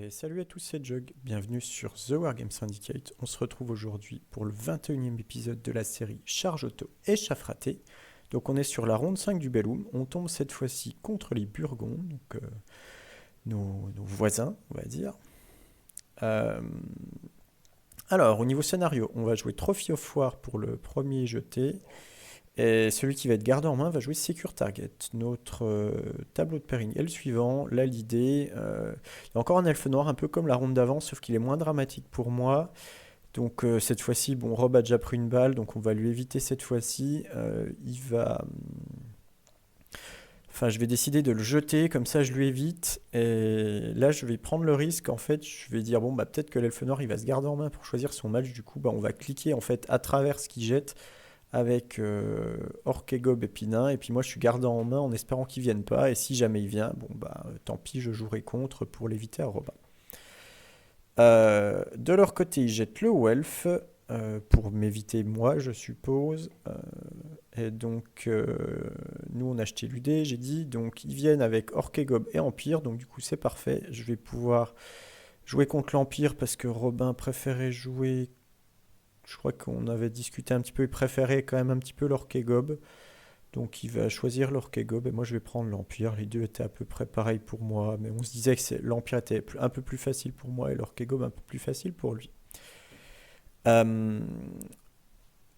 Et salut à tous, c'est Jug, bienvenue sur The Wargame Syndicate. On se retrouve aujourd'hui pour le 21e épisode de la série Charge Auto et Chaff Raté. Donc on est sur la ronde 5 du Belloum, on tombe cette fois-ci contre les Burgondes, donc nos voisins, on va dire. Euh, alors, au niveau scénario, on va jouer Trophy of War pour le premier jeté. Et celui qui va être gardé en main va jouer Secure Target. Notre tableau de pairing est le suivant. Là, l'idée, il y a encore un elfe noir, un peu comme la ronde d'avant, sauf qu'il est moins dramatique pour moi. Donc cette fois-ci, bon, Rob a déjà pris une balle, donc on va lui éviter cette fois-ci. Il va... Enfin, je vais décider de le jeter, comme ça je lui évite. Et là, je vais prendre le risque, en fait, je vais dire, bon, bah peut-être que l'elfe noir, il va se garder en main pour choisir son match. Du coup, bah, on va cliquer, en fait, à travers ce qu'il jette avec Orc et Gob et Pinin, et puis moi je suis gardant en main en espérant qu'il vienne pas, et si jamais il vient, bon bah tant pis, je jouerai contre pour l'éviter à Robin. De leur côté, ils jettent le Welf, pour m'éviter moi, je suppose. Et donc, nous on a acheté l'UD, j'ai dit, donc ils viennent avec Orc et Gob et Empire, donc du coup c'est parfait, je vais pouvoir jouer contre l'Empire parce que Robin préférait jouer. Je crois qu'on avait discuté un petit peu, il préférait quand même un petit peu l'Orc et Gob. Donc il va choisir l'Orc et Gob et moi je vais prendre l'Empire. Les deux étaient à peu près pareils pour moi, mais on se disait que l'Empire était un peu plus facile pour moi et l'Orc et Gob un peu plus facile pour lui. Euh,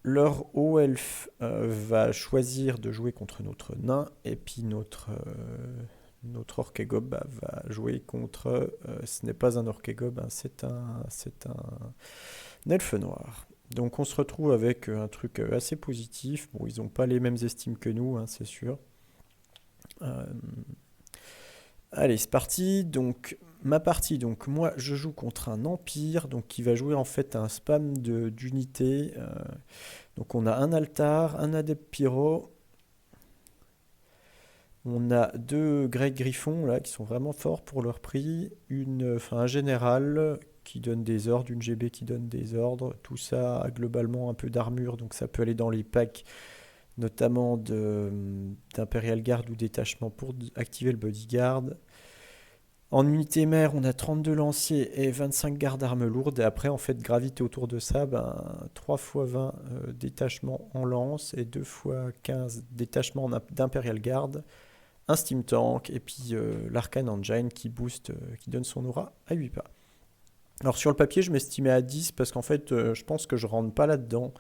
leur haut elfe va choisir de jouer contre notre nain et puis notre Orc et Gob va jouer contre... ce n'est pas un Orc et Gob, hein, c'est un elfe noir. Donc on se retrouve avec un truc assez positif. Bon, ils n'ont pas les mêmes estimes que nous, hein, c'est sûr. Euh, Allez, c'est parti. Donc ma partie, donc moi je joue contre un empire, donc qui va jouer en fait un spam d'unités. Donc on a un altar, un adepte pyro. On a deux Great Griffons là qui sont vraiment forts pour leur prix. Un général qui donne des ordres, une GB qui donne des ordres. Tout ça a globalement un peu d'armure, donc ça peut aller dans les packs, notamment d'Imperial Guard ou détachement pour activer le bodyguard. En unité mère, on a 32 lanciers et 25 gardes armes lourdes. Et après, en fait, gravité autour de ça, 3 x 20 détachements en lance et 2 x 15 détachements d'Imperial Guard. Un Steam Tank et puis l'Arcane Engine qui booste, qui donne son aura à 8 pas. Alors sur le papier, je m'estimais à 10 parce qu'en fait, je pense que je rentre pas là-dedans.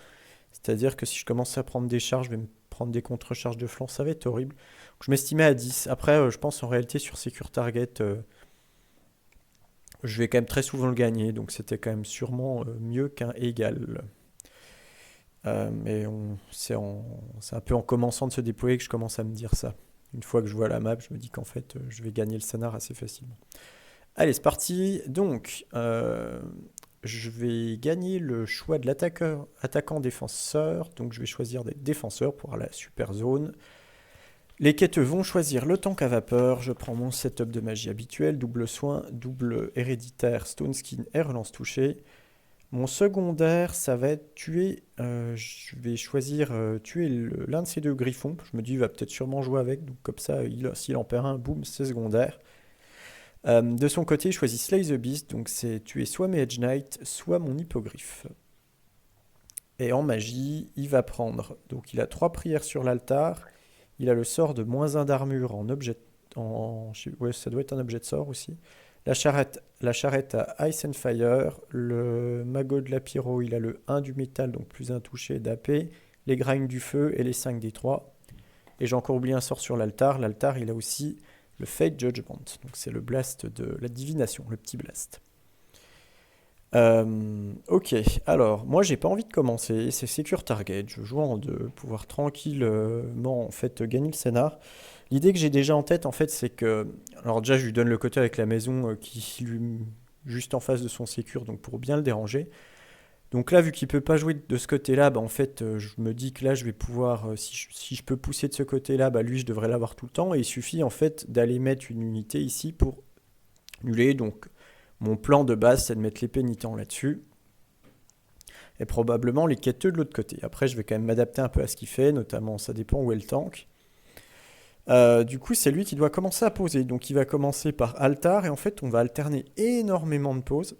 C'est-à-dire que si je commence à prendre des charges, je vais me prendre des contre-charges de flanc, ça va être horrible. Donc, je m'estimais à 10. Après, je pense en réalité sur Secure Target, je vais quand même très souvent le gagner. Donc c'était quand même sûrement mieux qu'un égal. Mais c'est un peu en commençant de se déployer que je commence à me dire ça. Une fois que je vois la map, je me dis qu'en fait, je vais gagner le scénar assez facilement. Allez, c'est parti. Donc, je vais gagner le choix de l'attaqueur, attaquant-défenseur. Donc, je vais choisir des défenseurs pour la super zone. Les quêteux vont choisir le tank à vapeur. Je prends mon setup de magie habituel, double soin, double héréditaire, stone skin et relance touchée. Mon secondaire, ça va être tuer. Je vais choisir tuer l'un de ces deux griffons. Je me dis, il va peut-être sûrement jouer avec. Donc, comme ça, s'il en perd un, boum, c'est secondaire. De son côté, il choisit Slay the Beast. Donc, c'est tuer soit mes Edge Knight, soit mon hippogriffe. Et en magie, il va prendre. Donc, il a 3 prières sur l'altar. Il a le sort de -1 d'armure en objet. Ouais, ça doit être un objet de sort aussi. La charrette a Ice and Fire. Le magot de la pyro, il a le 1 du métal, donc plus un touché d'AP. Les grinds du feu et les 5 des 3. Et j'ai encore oublié un sort sur l'altar. L'altar, il a aussi le Fate Judgment. Donc c'est le blast de la divination, le petit blast. Ok, alors moi j'ai pas envie de commencer, c'est Secure Target, je joue en deux, pouvoir tranquillement en fait gagner le scénar. L'idée que j'ai déjà en tête en fait c'est que, alors déjà je lui donne le côté avec la maison qui lui juste en face de son Secure, donc pour bien le déranger. Donc là vu qu'il peut pas jouer de ce côté-là, en fait je me dis que là je vais pouvoir, si je peux pousser de ce côté-là, lui je devrais l'avoir tout le temps, et il suffit en fait d'aller mettre une unité ici pour annuler, donc mon plan de base, c'est de mettre les pénitents là-dessus. Et probablement les quêteux de l'autre côté. Après, je vais quand même m'adapter un peu à ce qu'il fait, notamment ça dépend où est le tank. Du coup, c'est lui qui doit commencer à poser. Donc, il va commencer par Altar et en fait, on va alterner énormément de pauses.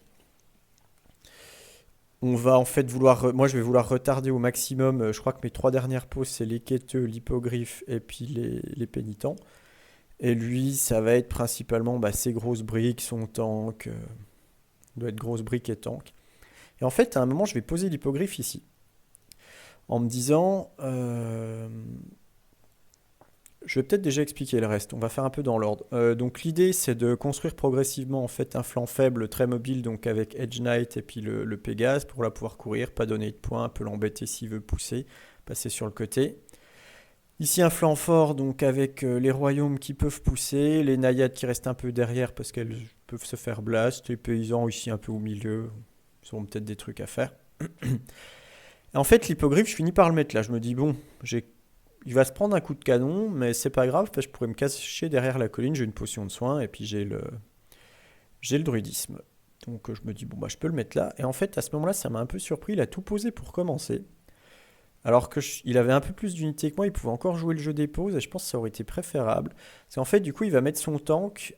On va en fait moi je vais vouloir retarder au maximum. Je crois que mes trois dernières pauses, c'est les quêteux, l'hippogriffe et puis les pénitents. Et lui, ça va être principalement ses grosses briques, son tank. Il doit être grosse brique et tank. Et en fait, à un moment, je vais poser l'hippogriffe ici. En me disant, je vais peut-être déjà expliquer le reste. On va faire un peu dans l'ordre. Donc l'idée, c'est de construire progressivement en fait un flanc faible très mobile, donc avec Edge Knight et puis le Pégase pour la pouvoir courir, pas donner de points, un peu l'embêter s'il veut pousser, passer sur le côté. Ici un flanc fort, donc avec les royaumes qui peuvent pousser, les naïades qui restent un peu derrière parce qu'elles peuvent se faire blast, les paysans ici un peu au milieu, ils auront peut-être des trucs à faire. Et en fait, l'hippogriffe, je finis par le mettre là. Je me dis, bon, il va se prendre un coup de canon, mais c'est pas grave, parce que je pourrais me cacher derrière la colline, j'ai une potion de soin, et puis j'ai le druidisme. Donc je me dis, bon, je peux le mettre là. Et en fait, à ce moment-là, ça m'a un peu surpris, il a tout posé pour commencer. Alors il avait un peu plus d'unité que moi, il pouvait encore jouer le jeu des pauses, et je pense que ça aurait été préférable. Parce qu'en fait, du coup, il va mettre son tank,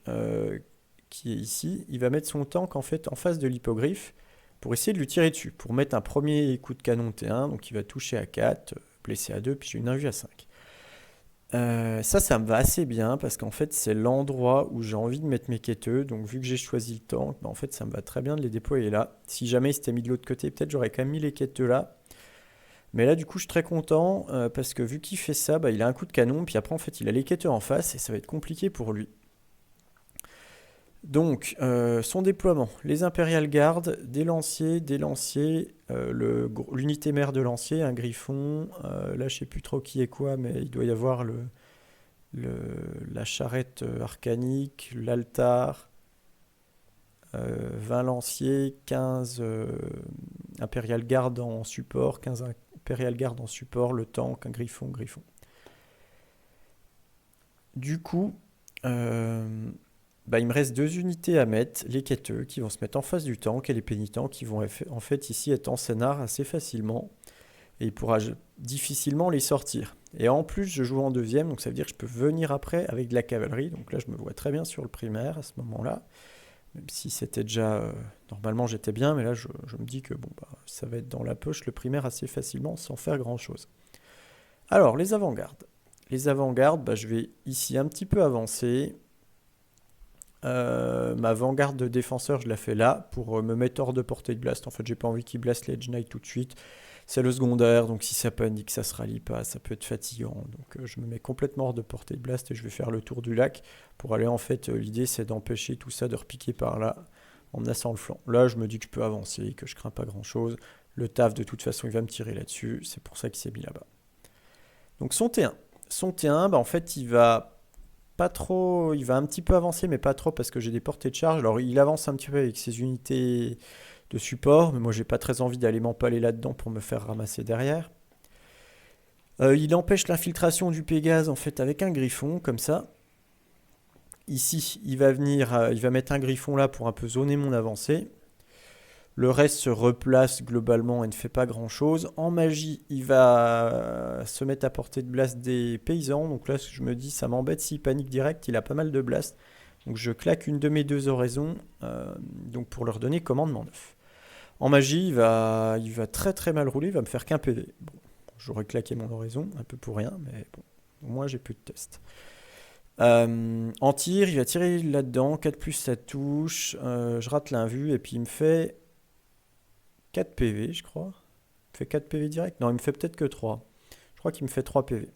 qui est ici, il va mettre son tank en fait en face de l'hippogriffe, pour essayer de lui tirer dessus, pour mettre un premier coup de canon T1, donc il va toucher à 4, blessé à 2, puis j'ai une invue à 5. Ça me va assez bien parce qu'en fait c'est l'endroit où j'ai envie de mettre mes quêteux. Donc vu que j'ai choisi le tank, en fait ça me va très bien de les déployer là. Si jamais ils s'étaient mis de l'autre côté, peut-être j'aurais quand même mis les quêteux là. Mais là du coup je suis très content parce que vu qu'il fait ça, il a un coup de canon, puis après en fait il a les quêteux en face et ça va être compliqué pour lui. Donc, son déploiement, les Imperial Guards, des lanciers, l'unité mère de lancier, un griffon, là je sais plus trop qui est quoi, mais il doit y avoir la charrette arcanique, l'altar, 20 lanciers, 15 Imperial Guard en support, 15 Imperial Guard en support, le tank, un griffon. Du coup, il me reste deux unités à mettre, les quêteux qui vont se mettre en face du tank et les pénitents qui vont en fait ici être en scénar assez facilement et il pourra difficilement les sortir. Et en plus je joue en deuxième, donc ça veut dire que je peux venir après avec de la cavalerie, donc là je me vois très bien sur le primaire à ce moment-là, même si c'était déjà... normalement j'étais bien, mais là je me dis que ça va être dans la poche le primaire assez facilement sans faire grand-chose. Alors les avant-gardes. Les avant-gardes, je vais ici un petit peu avancer. Ma avant-garde de défenseur, je la fais là pour me mettre hors de portée de blast. En fait, j'ai pas envie qu'il blast les Edge Knight tout de suite. C'est le secondaire, donc si ça panique, ça se rallie pas, ça peut être fatigant. Donc je me mets complètement hors de portée de blast et je vais faire le tour du lac pour aller en fait. L'idée c'est d'empêcher tout ça de repiquer par là en menaçant le flanc. Là, je me dis que je peux avancer, que je crains pas grand chose. Le taf, de toute façon, il va me tirer là-dessus. C'est pour ça qu'il s'est mis là-bas. Donc son T1. Son T1, en fait, il va pas trop, il va un petit peu avancer, mais pas trop parce que j'ai des portées de charge. Alors il avance un petit peu avec ses unités de support, mais moi j'ai pas très envie d'aller m'empaler là-dedans pour me faire ramasser derrière. Il empêche l'infiltration du Pégase en fait avec un griffon comme ça. Ici, il va venir, il va mettre un griffon là pour un peu zoner mon avancée. Le reste se replace globalement et ne fait pas grand chose. En magie, il va se mettre à portée de blast des paysans. Donc là, je me dis, ça m'embête s'il panique direct. Il a pas mal de blast. Donc je claque une de mes deux oraisons donc pour leur donner commandement 9. En magie, il va très très mal rouler. Il va me faire qu'un PV. Bon, j'aurais claqué mon oraison, un peu pour rien. Mais bon, au moins j'ai plus de tests. En tir, il va tirer là-dedans. 4 plus ça touche. Je rate l'invue et puis il me fait 4 PV, je crois. Il me fait 4 PV direct. Non, il me fait peut-être que 3. Je crois qu'il me fait 3 PV.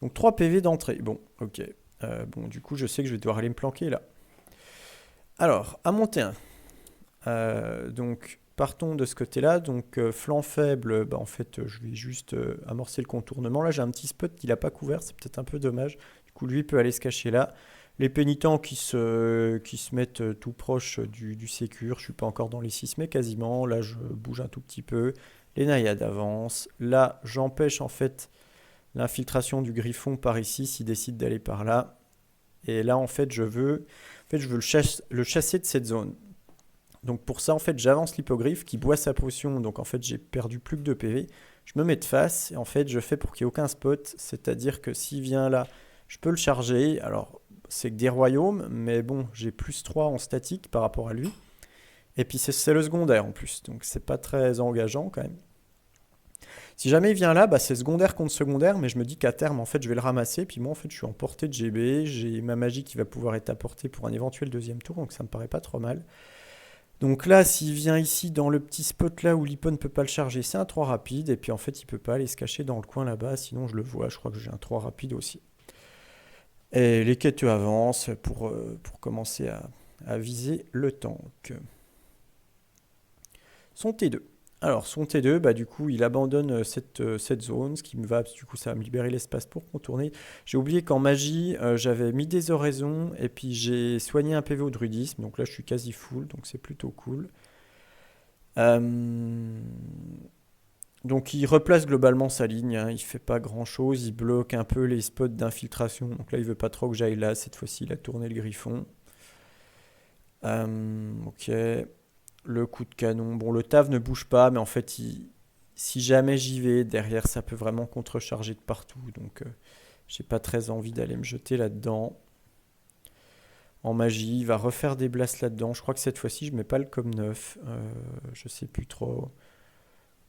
Donc 3 PV d'entrée. Bon, ok. Du coup, je sais que je vais devoir aller me planquer là. Alors, à monter 1. Donc, partons de ce côté-là. Donc, flanc faible, en fait, je vais juste amorcer le contournement. Là, j'ai un petit spot qu'il n'a pas couvert. C'est peut-être un peu dommage. Du coup, lui peut aller se cacher là. Les pénitents qui se mettent tout proche du sécure. Je suis pas encore dans les 6, mais quasiment. Là, je bouge un tout petit peu. Les naïades avancent. Là, j'empêche en fait l'infiltration du griffon par ici s'il décide d'aller par là. Et là, en fait, je veux le chasser de cette zone. Donc pour ça, en fait, j'avance l'hippogriffe qui boit sa potion. Donc en fait, j'ai perdu plus que 2 PV. Je me mets de face et en fait, je fais pour qu'il n'y ait aucun spot. C'est-à-dire que s'il vient là, Je peux le charger. Alors, c'est que des royaumes, mais bon, j'ai +3 en statique par rapport à lui. Et puis c'est le secondaire en plus, donc c'est pas très engageant quand même. Si jamais il vient là, bah, c'est secondaire contre secondaire, mais je me dis qu'à terme, en fait, je vais le ramasser. Puis moi, en fait, je suis en portée de GB. J'ai ma magie qui va pouvoir être apportée pour un éventuel deuxième tour, donc ça me paraît pas trop mal. Donc là, s'il vient ici dans le petit spot là où l'Hippo ne peut pas le charger, c'est un 3 rapide. Et puis en fait, il peut pas aller se cacher dans le coin là-bas, sinon je le vois. Je crois que j'ai un 3 rapide aussi. Et les quêteux avancent pour commencer à viser le tank. Son T2. Alors, son T2, bah, du coup, il abandonne cette zone, ce qui me va, du coup, ça va me libérer l'espace pour contourner. J'ai oublié qu'en magie, j'avais mis des oraisons et puis j'ai soigné un PV au druidisme, donc là, je suis quasi full, donc c'est plutôt cool. Euh, Donc, il replace globalement sa ligne, hein, il fait pas grand-chose, il bloque un peu les spots d'infiltration, donc là, il veut pas trop que j'aille là, cette fois-ci, il a tourné le griffon. Ok. Le coup de canon. Bon, le tave ne bouge pas, mais en fait, si jamais j'y vais, derrière, ça peut vraiment contrecharger de partout. Donc, j'ai pas très envie d'aller me jeter là-dedans. En magie, il va refaire des blasts là-dedans. Je crois que cette fois-ci, je mets pas le com 9. Je sais plus trop.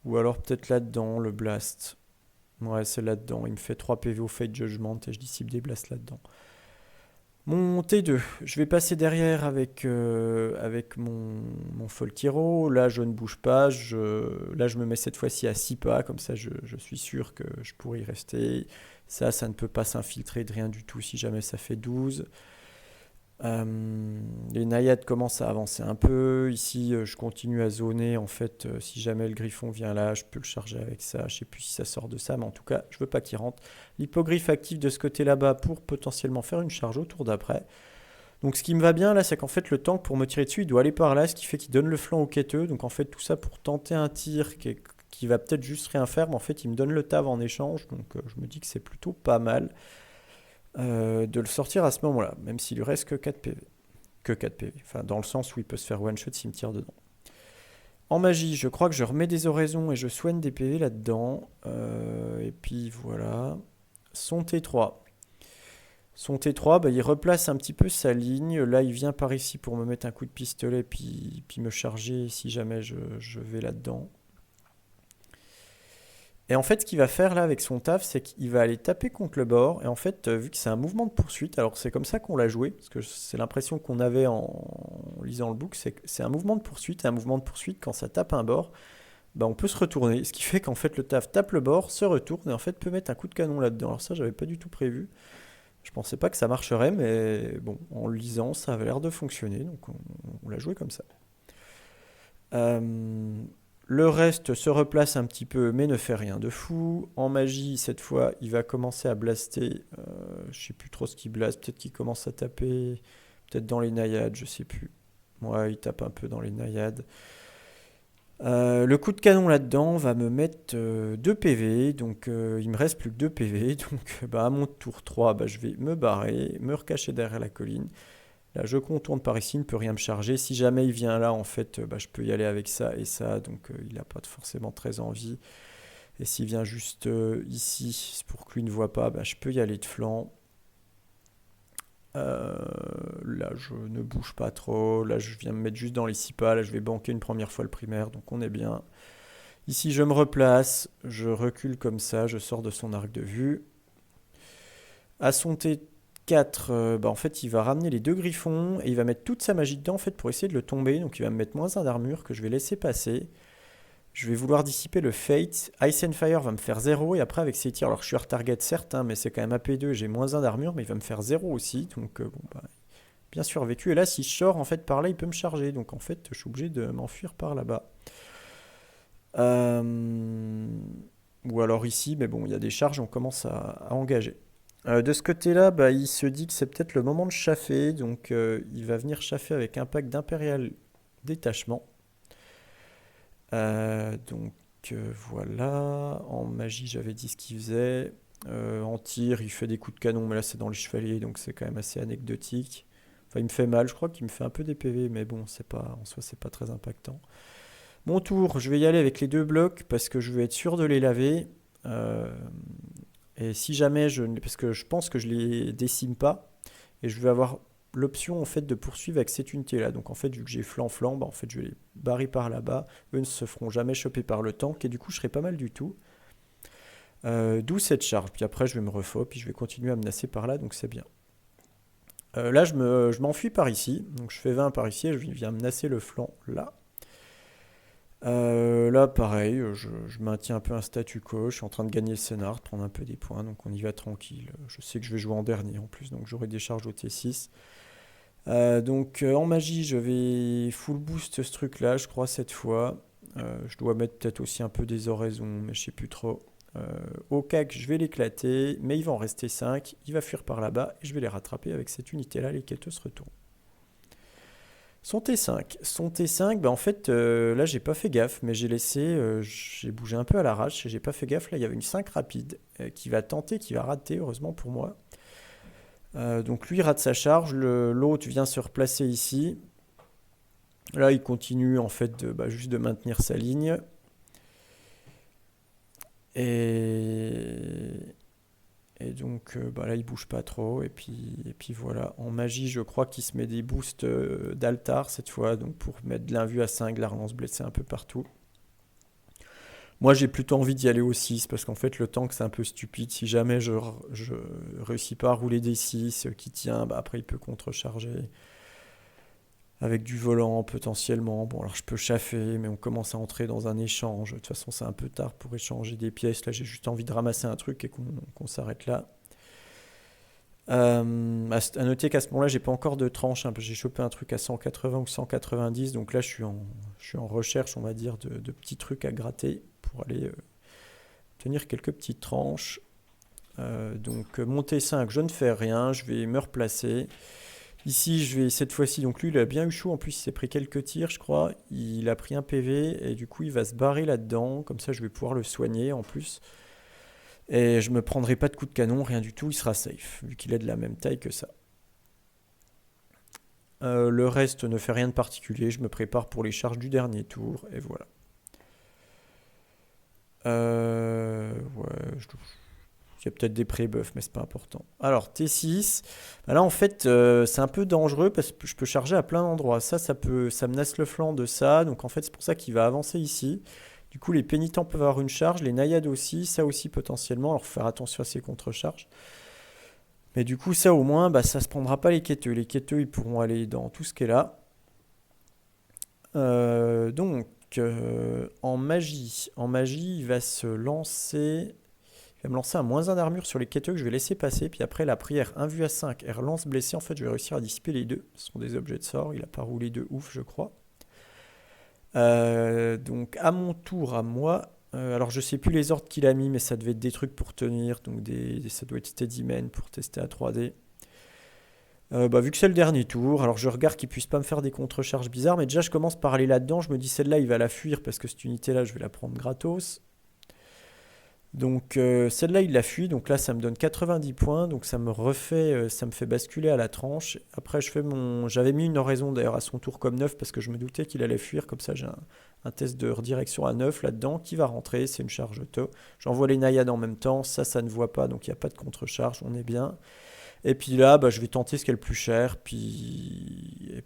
Ou alors peut-être là-dedans, le blast. Ouais, c'est là-dedans. Il me fait 3 PV au Fate Judgment et je dissipe des blasts là-dedans. Mon T2, je vais passer derrière avec mon Folkiro. Là, je ne bouge pas. Là, je me mets cette fois-ci à 6 pas. Comme ça, je suis sûr que je pourrais y rester. Ça ne peut pas s'infiltrer de rien du tout si jamais ça fait 12. Les naïades commencent à avancer un peu. Ici, je continue à zoner. En fait, si jamais le griffon vient là, je peux le charger avec ça. Je sais plus si ça sort de ça, mais en tout cas, je veux pas qu'il rentre. L'hippogriffe active de ce côté là-bas pour potentiellement faire une charge au tour d'après. Donc, ce qui me va bien là, c'est qu'en fait, le tank pour me tirer dessus, il doit aller par là, ce qui fait qu'il donne le flanc au quêteux. Donc, en fait, tout ça pour tenter un tir qui va peut-être juste rien faire, mais en fait, il me donne le tave en échange. Donc, je me dis que c'est plutôt pas mal de le sortir à ce moment-là, même s'il lui reste que 4 PV. Que 4 PV, enfin dans le sens où il peut se faire one-shot s'il me tire dedans. En magie, je crois que je remets des oraisons et je soigne des PV là-dedans. Et puis voilà. Son T3. Son T3, bah, il replace un petit peu sa ligne. Là, il vient par ici pour me mettre un coup de pistolet puis me charger si jamais je vais là-dedans. Et en fait, ce qu'il va faire là avec son taf, c'est qu'il va aller taper contre le bord. Et en fait, vu que c'est un mouvement de poursuite, alors c'est comme ça qu'on l'a joué, parce que c'est l'impression qu'on avait en lisant le book, c'est que c'est un mouvement de poursuite. Et un mouvement de poursuite, quand ça tape un bord, bah, on peut se retourner. Ce qui fait qu'en fait, le taf tape le bord, se retourne et en fait peut mettre un coup de canon là-dedans. Alors ça, j'avais pas du tout prévu. Je pensais pas que ça marcherait, mais bon, en le lisant, ça avait l'air de fonctionner. Donc on l'a joué comme ça. Euh, le reste se replace un petit peu, mais ne fait rien de fou. En magie, cette fois, il va commencer à blaster. Je sais plus trop ce qu'il blaste. Peut-être qu'il commence à taper. Peut-être dans les naïades, je sais plus. Ouais, il tape un peu dans les naïades. Le coup de canon là-dedans va me mettre 2 PV. Donc, il me reste plus que 2 PV. Donc, bah, à mon tour 3, bah, je vais me barrer, me recacher derrière la colline. Là, je contourne par ici, il ne peut rien me charger. Si jamais il vient là, en fait, bah, je peux y aller avec ça et ça. Donc, il n'a pas forcément très envie. Et s'il vient juste ici, pour que lui ne voit pas, bah, je peux y aller de flanc. Là, je ne bouge pas trop. Là, je viens me mettre juste dans les 6 pas. Là, je vais banquer une première fois le primaire. Donc, on est bien. Ici, je me replace. Je recule comme ça. Je sors de son arc de vue. À son T4, bah, en fait, il va ramener les 2 griffons et il va mettre toute sa magie dedans en fait, pour essayer de le tomber. Donc, il va me mettre -1 d'armure que je vais laisser passer. Je vais vouloir dissiper le Fate. Ice and Fire va me faire 0 et après, avec ses tirs, alors je suis hors target certes, hein, mais c'est quand même AP2, j'ai -1 d'armure, mais il va me faire 0 aussi. Donc, bon, bah, bien survécu. Et là, si je sors en fait par là, il peut me charger. Donc, en fait, je suis obligé de m'enfuir par là-bas. Euh, Ou alors ici, mais bon, il y a des charges, on commence à engager. De ce côté-là, bah, il se dit que c'est peut-être le moment de chaffer, donc il va venir chaffer avec un pack d'impérial détachement. Donc voilà, en magie j'avais dit ce qu'il faisait. En tir, il fait des coups de canon, mais là c'est dans les chevaliers, donc c'est quand même assez anecdotique. Enfin, il me fait mal, je crois qu'il me fait un peu des PV, mais bon, c'est pas, en soi, c'est pas très impactant. Mon tour, je vais y aller avec les 2 blocs parce que je veux être sûr de les laver. Euh, Et si jamais parce que je pense que je les décime pas, et je vais avoir l'option en fait de poursuivre avec cette unité-là. Donc en fait, vu que j'ai flanc-flanc, bah, en fait, je vais les barrer par là-bas. Eux ne se feront jamais choper par le tank, et du coup, je serai pas mal du tout. D'où cette charge. Puis après, je vais me refaux, puis je vais continuer à menacer par là, donc c'est bien. Là, je m'enfuis par ici. Donc je fais 20 par ici, et je viens menacer le flanc là. Là, pareil, je maintiens un peu un statu quo. Je suis en train de gagner le scénar, de prendre un peu des points, donc on y va tranquille. Je sais que je vais jouer en dernier en plus, donc j'aurai des charges au T6. Donc en magie, je vais full boost ce truc-là, je crois, cette fois. Je dois mettre peut-être aussi un peu des oraisons, mais je sais plus trop. Au CAC, je vais l'éclater, mais il va en rester 5. Il va fuir par là-bas et je vais les rattraper avec cette unité-là. Les quêteux se retournent. Son T5. Son T5, bah en fait, là, j'ai pas fait gaffe, mais j'ai bougé un peu à l'arrache et j'ai pas fait gaffe. Là, il y avait une 5 rapide qui va tenter, qui va rater, heureusement pour moi. Donc lui, il rate sa charge. L'autre vient se replacer ici. Là, il continue en fait juste de maintenir sa ligne. Et, donc là, il bouge pas trop. Et puis voilà. En magie, je crois qu'il se met des boosts d'altar cette fois. Donc pour mettre de l'invue à 5, la relance blessée un peu partout. Moi, j'ai plutôt envie d'y aller au 6 parce qu'en fait, le tank, c'est un peu stupide. Si jamais je réussis pas à rouler des 6 qui tient, bah, après, il peut contrecharger avec du volant potentiellement. Bon, alors je peux chaffer, mais on commence à entrer dans un échange. De toute façon, c'est un peu tard pour échanger des pièces. Là, j'ai juste envie de ramasser un truc et qu'on s'arrête là. À noter qu'à ce moment-là, j'ai pas encore de tranche. J'ai chopé un truc à 180 ou 190. Donc là, je suis en recherche, on va dire, de petits trucs à gratter pour aller tenir quelques petites tranches. Donc monter 5, je ne fais rien. Je vais me replacer. Ici, je vais cette fois-ci, donc lui, il a bien eu chaud. En plus, il s'est pris quelques tirs, je crois. Il a pris un PV et du coup, il va se barrer là-dedans. Comme ça, je vais pouvoir le soigner en plus. Et je me prendrai pas de coup de canon, rien du tout. Il sera safe, vu qu'il est de la même taille que ça. Le reste ne fait rien de particulier. Je me prépare pour les charges du dernier tour. Et voilà. Ouais, il y a peut-être des pré-buffs, mais c'est pas important. Alors, T6. Là, en fait, c'est un peu dangereux parce que je peux charger à plein d'endroits. Ça menace le flanc de ça. Donc, en fait, c'est pour ça qu'il va avancer ici. Du coup, les pénitents peuvent avoir une charge, les naïades aussi, ça aussi potentiellement. Alors, faut faire attention à ces contre-charges. Mais du coup, ça au moins, bah, ça se prendra pas les quêteux. Les quêteux, ils pourront aller dans tout ce qui est là. Donc, en magie, il va se lancer. Il va me lancer un -1 d'armure sur les quêteux que je vais laisser passer. Puis après, la prière 1 vue à 5 et relance blessé. En fait, je vais réussir à dissiper les deux. Ce sont des objets de sort. Il n'a pas roulé de ouf, je crois. Donc, à mon tour, à moi. Alors, je sais plus les ordres qu'il a mis, mais ça devait être des trucs pour tenir. Donc, ça doit être Steadyman pour tester à 3D. Vu que c'est le dernier tour, alors je regarde qu'il puisse pas me faire des contre-charges bizarres. Mais déjà, je commence par aller là-dedans. Je me dis, celle-là, il va la fuir parce que cette unité-là, je vais la prendre gratos. Donc celle-là, il la fuit. Donc là, ça me donne 90 points. Donc ça me fait basculer à la tranche. Après, j'avais mis une oraison d'ailleurs à son tour comme 9 parce que je me doutais qu'il allait fuir. Comme ça, j'ai un test de redirection à 9 là-dedans qui va rentrer. C'est une charge auto. J'envoie les naïades en même temps. Ça ne voit pas. Donc il n'y a pas de contre-charge. On est bien. Et puis là, je vais tenter ce qui est le plus cher. Et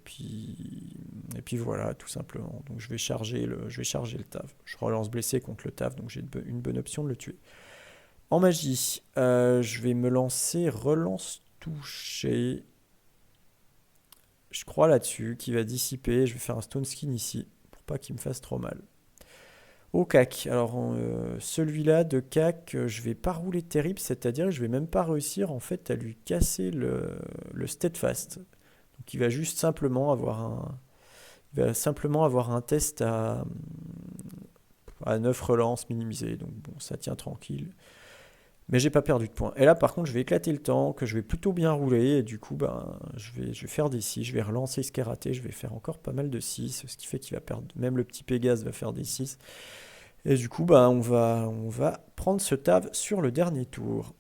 puis voilà, tout simplement. Donc je vais charger le taf. Je relance blessé contre le taf, donc j'ai une bonne option de le tuer. En magie, je vais me lancer relance touché. Je crois là-dessus, qui va dissiper. Je vais faire un stone skin ici, pour pas qu'il me fasse trop mal. Au cac. Alors celui-là de cac, je vais pas rouler terrible, c'est-à-dire que je vais même pas réussir en fait à lui casser le steadfast. Donc il va juste simplement avoir un test à 9 relances minimisées. Donc bon, ça tient tranquille. Mais j'ai pas perdu de points. Et là par contre, je vais éclater le tank, je vais plutôt bien rouler. Et du coup, je vais faire des 6. Je vais relancer ce qui est raté. Je vais faire encore pas mal de 6. Ce qui fait qu'il va perdre. Même le petit Pégase va faire des 6. Et du coup, on va prendre ce tab sur le dernier tour.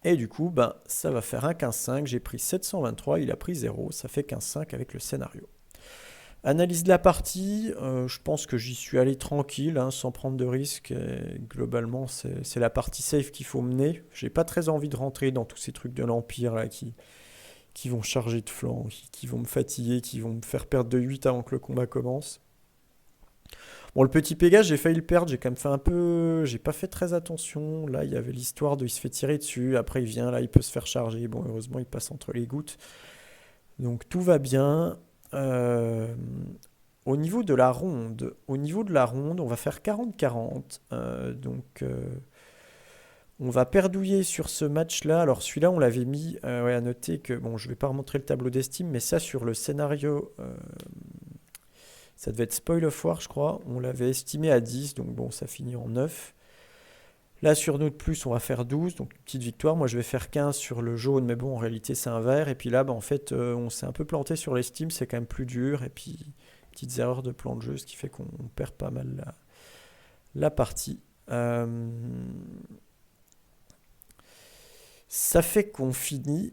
Et du coup, ça va faire un 15-5. J'ai pris 723, il a pris 0. Ça fait 15-5 avec le scénario. Analyse de la partie, je pense que j'y suis allé tranquille, hein, sans prendre de risques. Et globalement, c'est la partie safe qu'il faut mener. J'ai pas très envie de rentrer dans tous ces trucs de l'Empire là, qui vont charger de flanc, qui vont me fatiguer, qui vont me faire perdre de 8 avant que le combat commence. Bon, le petit Pégase, j'ai failli le perdre, j'ai quand même fait un peu. J'ai pas fait très attention. Là, il y avait l'histoire de il se fait tirer dessus, après il vient, là, il peut se faire charger. Bon, heureusement, il passe entre les gouttes. Donc tout va bien. Euh, au niveau de la ronde, on va faire 40-40. On va perdouiller sur ce match-là. Alors celui-là, on l'avait mis, ouais, à noter que, bon, je vais pas remontrer le tableau d'estime, mais ça sur le scénario, ça devait être Spoil of War, je crois. On l'avait estimé à 10, donc bon, ça finit en 9. Là, sur Note Plus, on va faire 12, donc une petite victoire. Moi, je vais faire 15 sur le jaune, mais bon, en réalité, c'est un vert. Et puis là, bah, en fait, on s'est un peu planté sur l'estime, c'est quand même plus dur. Et puis, petites erreurs de plan de jeu, ce qui fait qu'on perd pas mal la partie. Ça fait qu'on finit,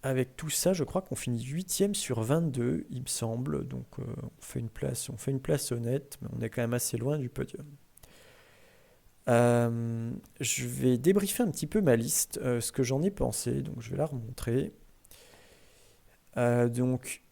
avec tout ça, je crois qu'on finit 8ème sur 22, il me semble. Donc, on fait une place honnête, mais on est quand même assez loin du podium. Je vais débriefer un petit peu ma liste, ce que j'en ai pensé, donc je vais la remontrer. Donc,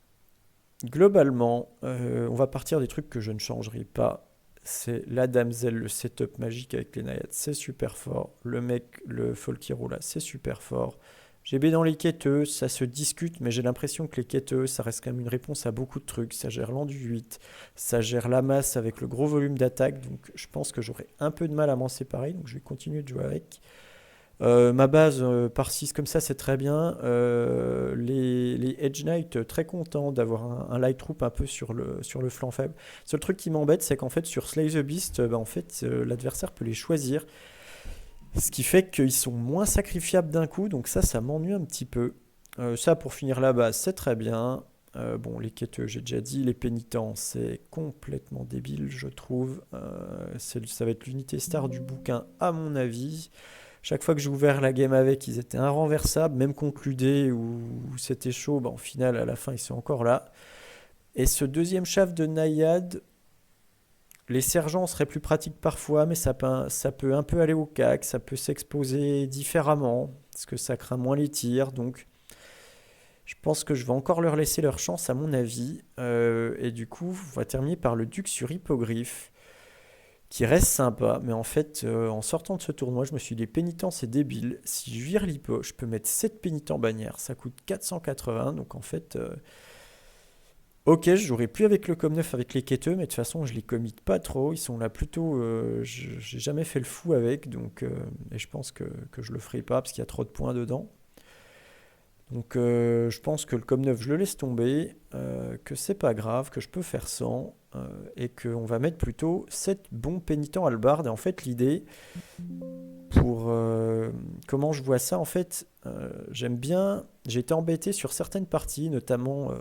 globalement, on va partir des trucs que je ne changerai pas. C'est la damsel, le setup magique avec les naïades, c'est super fort. Le mec, le Folkiro là, c'est super fort. GB dans les quêteux, ça se discute, mais j'ai l'impression que les quêteux, ça reste quand même une réponse à beaucoup de trucs. Ça gère l'endu 8, ça gère la masse avec le gros volume d'attaque, donc je pense que j'aurai un peu de mal à m'en séparer, donc je vais continuer de jouer avec. Ma base par 6 comme ça, c'est très bien. Les Edge Knight, très content d'avoir un light troop un peu sur le flanc faible. Le seul truc qui m'embête, c'est qu'en fait, sur Slay the Beast, bah, en fait, l'adversaire peut les choisir. Ce qui fait qu'ils sont moins sacrifiables d'un coup, donc ça m'ennuie un petit peu. Ça, pour finir la base, c'est très bien. Bon, les quêteux, j'ai déjà dit. Les pénitents, c'est complètement débile, je trouve. Ça va être l'unité star du bouquin, à mon avis. Chaque fois que j'ai ouvert la game avec, ils étaient inrenversables, même concludés où c'était chaud. Bah, au final, à la fin, ils sont encore là. Et ce deuxième chef de Naïade, les sergents seraient plus pratiques parfois, mais ça peut un peu aller au cac, ça peut s'exposer différemment, parce que ça craint moins les tirs. Donc, je pense que je vais encore leur laisser leur chance, à mon avis. Et du coup, on va terminer par le duc sur hippogriffe, qui reste sympa. Mais en fait, en sortant de ce tournoi, je me suis dit, les pénitents, c'est débile. Si je vire l'hippo, je peux mettre 7 pénitents bannières. Ça coûte 480. Donc en fait, ok, je jouerai plus avec le com 9 avec les quêteux, mais de toute façon, je les commit pas trop. Ils sont là plutôt. J'ai jamais fait le fou avec, donc et je pense que je le ferai pas parce qu'il y a trop de points dedans. Donc je pense que le com 9, je le laisse tomber, que c'est pas grave, que je peux faire sans, et qu'on va mettre plutôt 7 bons pénitents halbardes. Et en fait, l'idée, pour comment je vois ça, en fait, j'aime bien. J'ai été embêté sur certaines parties, notamment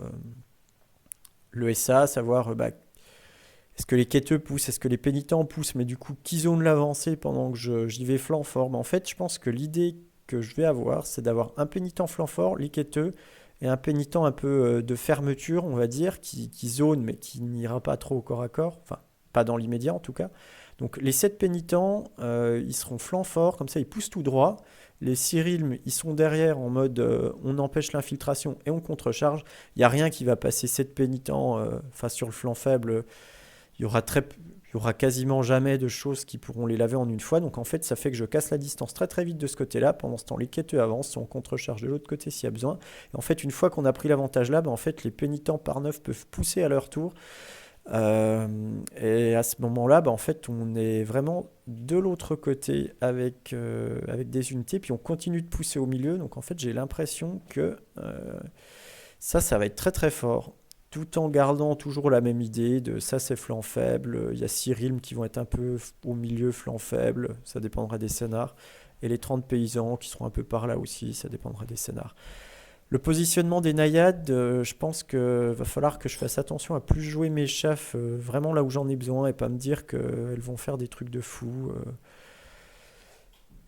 le SA, savoir bah, est-ce que les quêteux poussent, est-ce que les pénitents poussent, mais du coup, qui zone l'avancée pendant que j'y vais flanc fort. Mais en fait, je pense que l'idée que je vais avoir, c'est d'avoir un pénitent flanc fort, les quêteux, et un pénitent un peu de fermeture, on va dire, qui zone, mais qui n'ira pas trop au corps à corps, enfin, pas dans l'immédiat en tout cas. Donc les 7 pénitents, ils seront flanc fort, comme ça ils poussent tout droit. Les Cyril, ils sont derrière en mode on empêche l'infiltration et on contrecharge. Il n'y a rien qui va passer 7 pénitents sur le flanc faible. Il y aura quasiment jamais de choses qui pourront les laver en une fois. Donc en fait, ça fait que je casse la distance très très vite de ce côté-là. Pendant ce temps, les quêteux avancent, on contrecharge de l'autre côté s'il y a besoin. Et en fait, une fois qu'on a pris l'avantage là, bah, en fait, les pénitents par 9 peuvent pousser à leur tour. Et à ce moment-là, bah, en fait, on est vraiment de l'autre côté avec des unités, puis on continue de pousser au milieu. Donc en fait, j'ai l'impression que ça va être très très fort, tout en gardant toujours la même idée de ça c'est flanc faible. Il y a 6 realms qui vont être un peu au milieu, flanc faible, ça dépendra des scénars. Et les 30 paysans qui seront un peu par là aussi, ça dépendra des scénars. Le positionnement des naïades, je pense qu'il va falloir que je fasse attention à plus jouer mes chefs vraiment là où j'en ai besoin et pas me dire qu'elles vont faire des trucs de fou.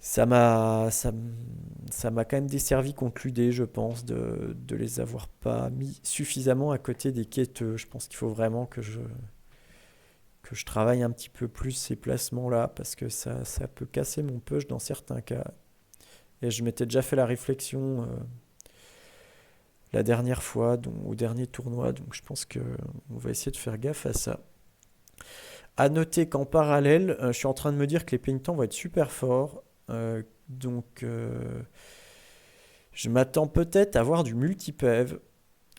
Ça m'a quand même desservi contre l'UD, je pense, de les avoir pas mis suffisamment à côté des quêteux. Je pense qu'il faut vraiment que je travaille un petit peu plus ces placements-là, parce que ça peut casser mon push dans certains cas. Et je m'étais déjà fait la réflexion la dernière fois, au dernier tournoi, donc je pense que on va essayer de faire gaffe à ça. À noter qu'en parallèle, je suis en train de me dire que les pénitents vont être super forts. Donc, je m'attends peut-être à voir du multi-PEV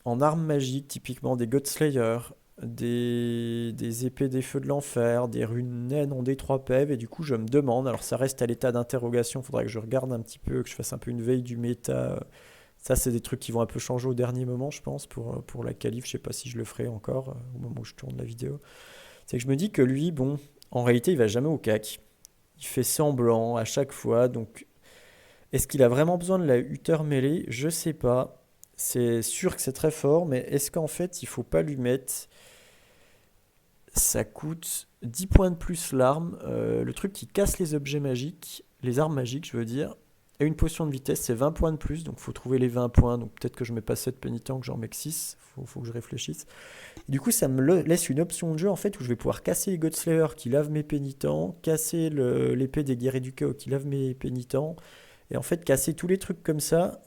en armes magiques, typiquement des Godslayer, des épées des feux de l'enfer, des runes naines en D3 PEV. Et du coup, je me demande, alors ça reste à l'état d'interrogation, il faudra que je regarde un petit peu, que je fasse un peu une veille du méta. Ça, c'est des trucs qui vont un peu changer au dernier moment, je pense, pour la qualif. Je sais pas si je le ferai encore au moment où je tourne la vidéo. C'est que je me dis que lui, bon, en réalité, il va jamais au CAC. Il fait semblant à chaque fois. Donc, est-ce qu'il a vraiment besoin de la Hutter mêlée? Je sais pas. C'est sûr que c'est très fort, mais est-ce qu'en fait, il faut pas lui mettre. Ça coûte 10 points de plus l'arme. Le truc qui casse les objets magiques, les armes magiques, je veux dire. Et une potion de vitesse, c'est 20 points de plus. Donc, il faut trouver les 20 points. Donc, peut-être que je mets pas 7 pénitents, que j'en mets que 6. Faut que je réfléchisse. Du coup, ça me laisse une option de jeu en fait où je vais pouvoir casser les Godslayer qui lavent mes pénitents, casser l'épée des guerriers du chaos qui lave mes pénitents, et en fait casser tous les trucs comme ça.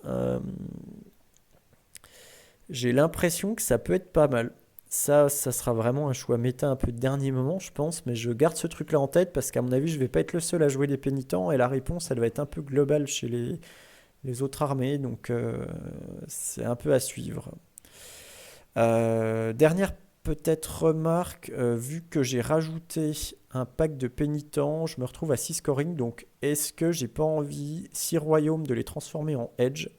J'ai l'impression que ça peut être pas mal. Ça sera vraiment un choix méta un peu de dernier moment, je pense, mais je garde ce truc-là en tête parce qu'à mon avis, je vais pas être le seul à jouer des pénitents et la réponse, elle va être un peu globale chez les autres armées, donc c'est un peu à suivre. Dernière peut-être remarque, vu que j'ai rajouté un pack de pénitents, je me retrouve à 6 scoring, donc est-ce que j'ai pas envie, 6 royaumes, de les transformer en edge?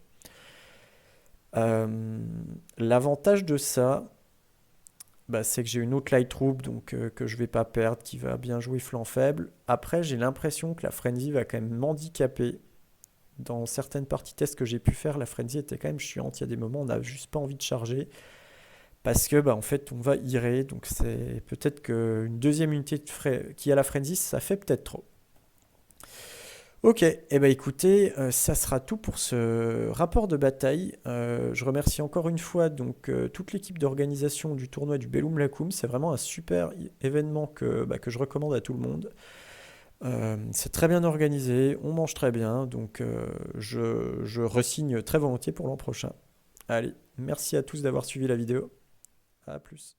Euh, L'avantage de ça, bah, c'est que j'ai une autre light troop donc, que je vais pas perdre, qui va bien jouer flanc faible. Après, j'ai l'impression que la frenzy va quand même m'handicaper. Dans certaines parties tests que j'ai pu faire, la frenzy était quand même chiante. Il y a des moments où on n'a juste pas envie de charger. Parce que, bah, en fait, on va irer. Donc, c'est peut-être qu'une deuxième unité qui a la frenzy, ça fait peut-être trop. Ok, et eh ben écoutez, ça sera tout pour ce rapport de bataille. Je remercie encore une fois donc toute l'équipe d'organisation du tournoi du Bellum Lacum. C'est vraiment un super événement que je recommande à tout le monde. C'est très bien organisé, on mange très bien, donc je resigne très volontiers pour l'an prochain. Allez, merci à tous d'avoir suivi la vidéo. À plus.